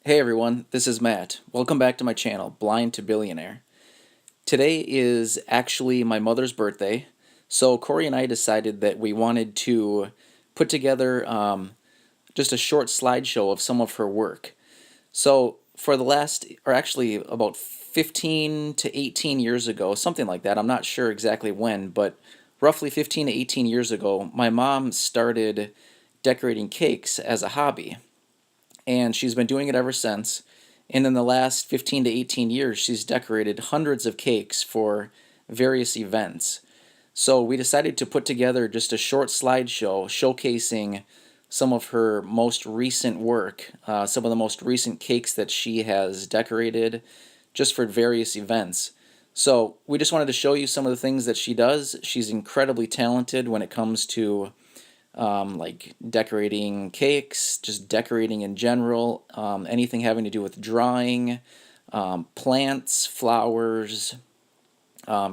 Hey everyone, this is Matt. Welcome back to my channel, Blind to Billionaire. Today is actually my mother's birthday, so Corey and I decided that we wanted to put together just a short slideshow of some of her work. So for the last, or actually about 15 to 18 years ago, something like that, I'm not sure exactly when, but roughly 15 to 18 years ago, my mom started decorating cakes as a hobby, and she's been doing it ever since. And in the last 15 to 18 years, she's decorated hundreds of cakes for various events. So we decided to put together just a short slideshow showcasing some of her most recent work, some of the most recent cakes that she has decorated just for various events. So we just wanted to show you some of the things that she does. She's incredibly talented when it comes to like decorating cakes, just decorating in general, anything having to do with drawing, plants, flowers,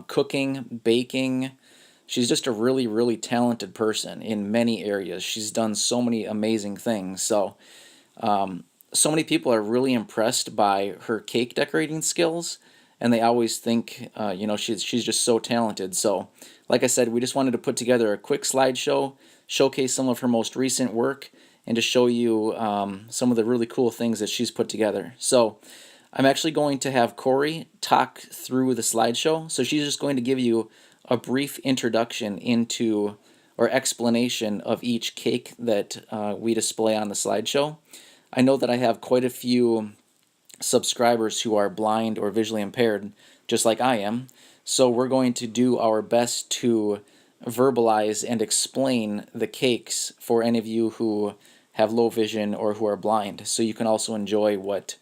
cooking, baking. She's just a really, really talented person in many areas. She's done so many amazing things. So many people are really impressed by her cake decorating skills, and they always think, she's just so talented. So, like I said, we just wanted to put together a quick slideshow, showcase some of her most recent work, and to show you some of the really cool things that she's put together. So, I'm actually going to have Corey talk through the slideshow. So she's just going to give you a brief introduction into or explanation of each cake that we display on the slideshow. I know that I have quite a few subscribers who are blind or visually impaired, just like I am. So we're going to do our best to verbalize and explain the cakes for any of you who have low vision or who are blind, so you can also enjoy what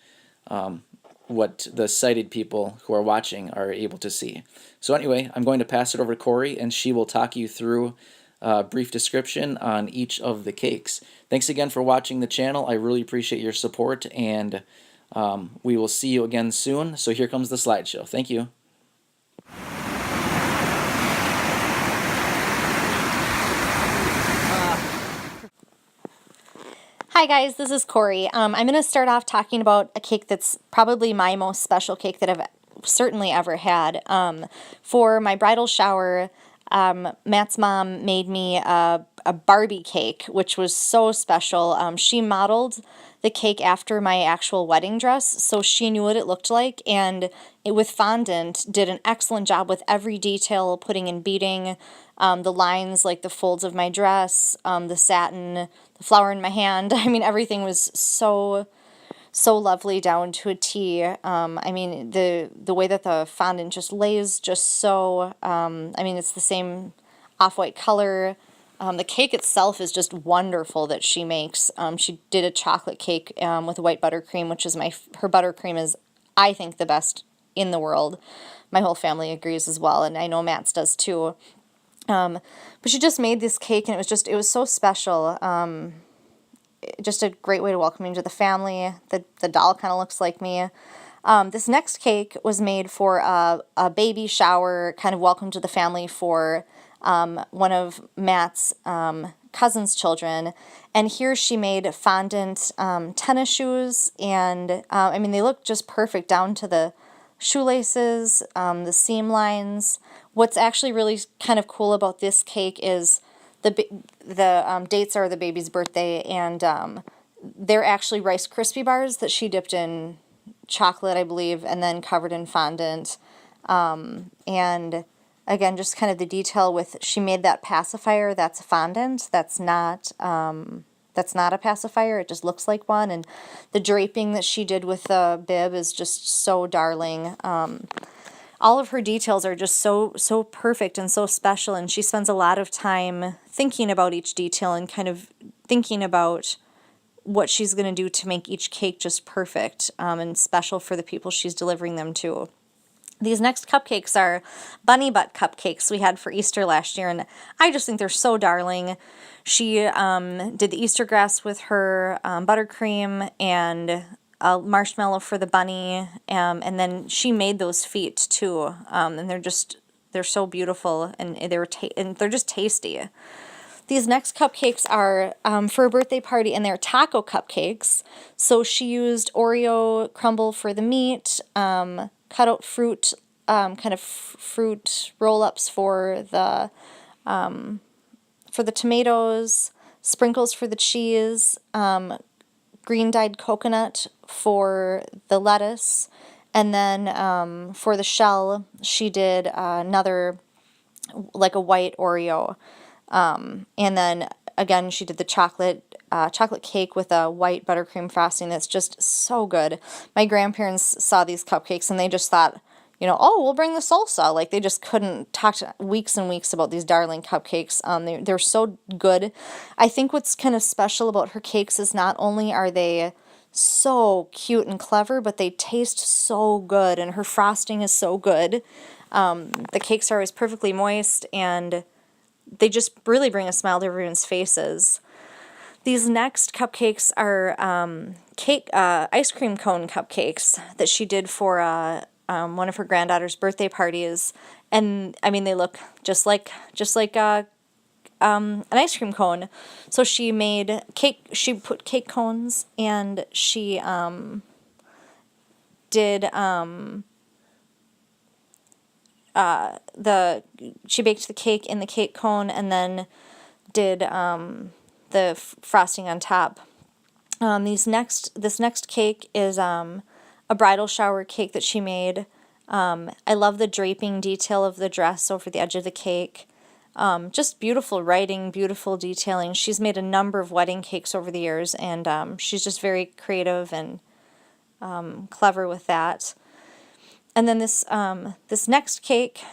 the sighted people who are watching are able to see. So anyway, I'm going to pass it over to Corey, and she will talk you through a brief description on each of the cakes. Thanks again for watching the channel. I really appreciate your support, and we will see you again soon. So here comes the slideshow. Thank you. Hi guys, this is Corey. I'm going to start off talking about a cake that's probably my most special cake that I've certainly ever had. For my bridal shower, Matt's mom made me a Barbie cake, which was so special. She modeled the cake after my actual wedding dress, so she knew what it looked like, and with fondant did an excellent job with every detail, putting in beading, the lines like the folds of my dress, the satin, the flower in my hand. I mean, everything was so lovely down to a T. I mean, the way that the fondant just lays just so, I mean, it's the same off-white color. The cake itself is just wonderful that she makes. She did a chocolate cake with white buttercream, which is her buttercream is, I think, the best in the world. My whole family agrees as well, and I know Matt's does too. But she just made this cake, and it was so special. Just a great way to welcome me into the family. The doll kind of looks like me. This next cake was made for a baby shower, kind of welcome to the family for one of Matt's cousin's children. And here she made fondant tennis shoes, and I mean, they look just perfect down to the shoelaces, the seam lines. What's actually really kind of cool about this cake is the dates are the baby's birthday, and they're actually Rice Krispie bars that she dipped in chocolate, I believe, and then covered in fondant. And again, just kind of the detail with she made that pacifier. That's fondant. That's not a pacifier. It just looks like one. And the draping that she did with the bib is just so darling. All of her details are just so perfect and so special, and she spends a lot of time thinking about each detail and kind of thinking about what she's going to do to make each cake just perfect and special for the people she's delivering them to. These next cupcakes are bunny butt cupcakes we had for Easter last year, and I just think they're so darling. She did the Easter grass with her buttercream and a marshmallow for the bunny, and then she made those feet too, and they're so beautiful, and they're just tasty. These next cupcakes are for a birthday party, and they're taco cupcakes. So she used Oreo crumble for the meat, cut out fruit, kind of fruit roll-ups for the tomatoes, sprinkles for the cheese, green dyed coconut for the lettuce, and then for the shell, she did another, like a white Oreo. And then again, she did the chocolate cake with a white buttercream frosting. That's just so good. My grandparents saw these cupcakes and they just thought, oh, we'll bring the salsa. Like, they just couldn't talk weeks and weeks about these darling cupcakes. They're so good. I think what's kind of special about her cakes is not only are they so cute and clever, but they taste so good, and her frosting is so good. The cakes are always perfectly moist, and they just really bring a smile to everyone's faces. These next cupcakes are ice cream cone cupcakes that she did for one of her granddaughter's birthday parties, and I mean, they look just like an ice cream cone. So she made cake. She put cake cones, and she did she baked the cake in the cake cone, and then did the frosting on top. This next cake is a bridal shower cake that she made. I love the draping detail of the dress over the edge of the cake. Just beautiful writing, beautiful detailing. She's made a number of wedding cakes over the years, and she's just very creative and clever with that. And then this next cake,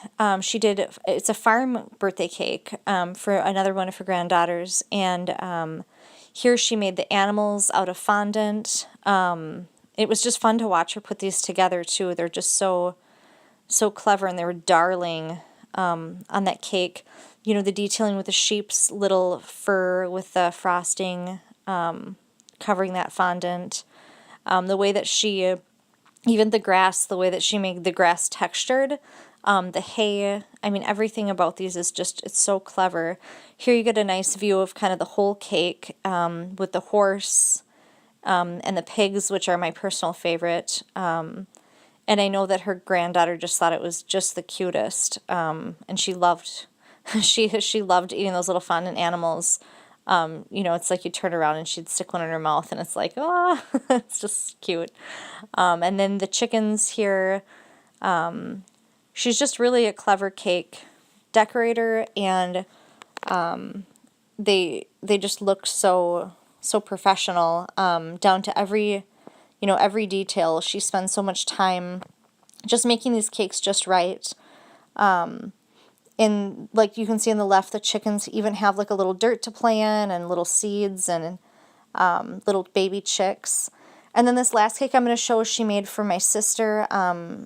she did, it's a farm birthday cake for another one of her granddaughters, and here she made the animals out of fondant. It was just fun to watch her put these together too. They're just so clever, and they were darling on that cake. The detailing with the sheep's little fur with the frosting covering that fondant. The way that she, even the grass, the way that she made the grass textured, the hay, I mean, everything about these is just, it's so clever. Here you get a nice view of kind of the whole cake with the horse and the pigs, which are my personal favorite. And I know that her granddaughter just thought it was just the cutest, and she loved she loved eating those little fondant animals. It's like you turn around and she'd stick one in her mouth, and it's like, oh, it's just cute. And then the chickens here, she's just really a clever cake decorator, and they just look so professional, down to every detail. She spends so much time just making these cakes just right. And like you can see on the left, the chickens even have like a little dirt to play in, and little seeds, and little baby chicks. And then this last cake I'm going to show she made for my sister,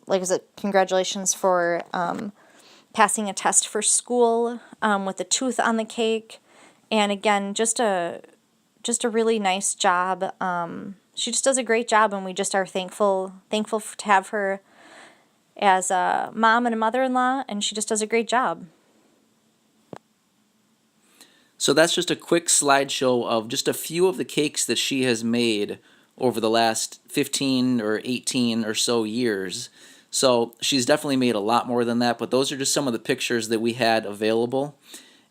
like as a congratulations for passing a test for school, with a tooth on the cake. And again, just a really nice job. She just does a great job, and we just are thankful to have her as a mom and a mother-in-law, and she just does a great job. So that's just a quick slideshow of just a few of the cakes that she has made over the last 15 or 18 or so years. So she's definitely made a lot more than that, but those are just some of the pictures that we had available.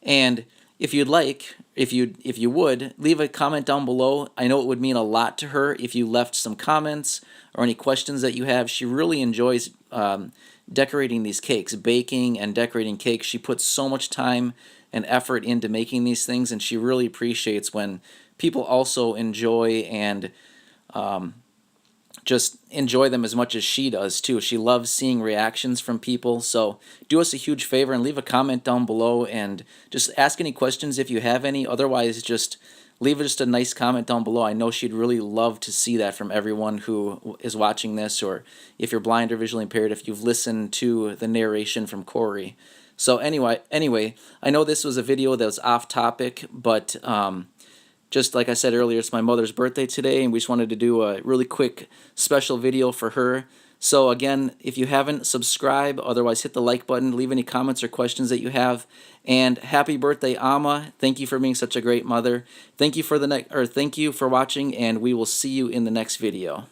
And if you'd like, if you would, leave a comment down below. I know it would mean a lot to her if you left some comments or any questions that you have. She really enjoys decorating these cakes, baking and decorating cakes. She puts so much time and effort into making these things, and she really appreciates when people also enjoy and just enjoy them as much as she does too. She loves seeing reactions from people. So do us a huge favor and leave a comment down below, and just ask any questions if you have any. Otherwise, just leave just a nice comment down below. I know she'd really love to see that from everyone who is watching this, or if you're blind or visually impaired, if you've listened to the narration from Corey. So anyway, I know this was a video that was off topic, but just like I said earlier, it's my mother's birthday today, and we just wanted to do a really quick special video for her. So again, if you haven't, subscribe. Otherwise, hit the like button. Leave any comments or questions that you have. And happy birthday, Amma! Thank you for being such a great mother. Thank you for watching, and we will see you in the next video.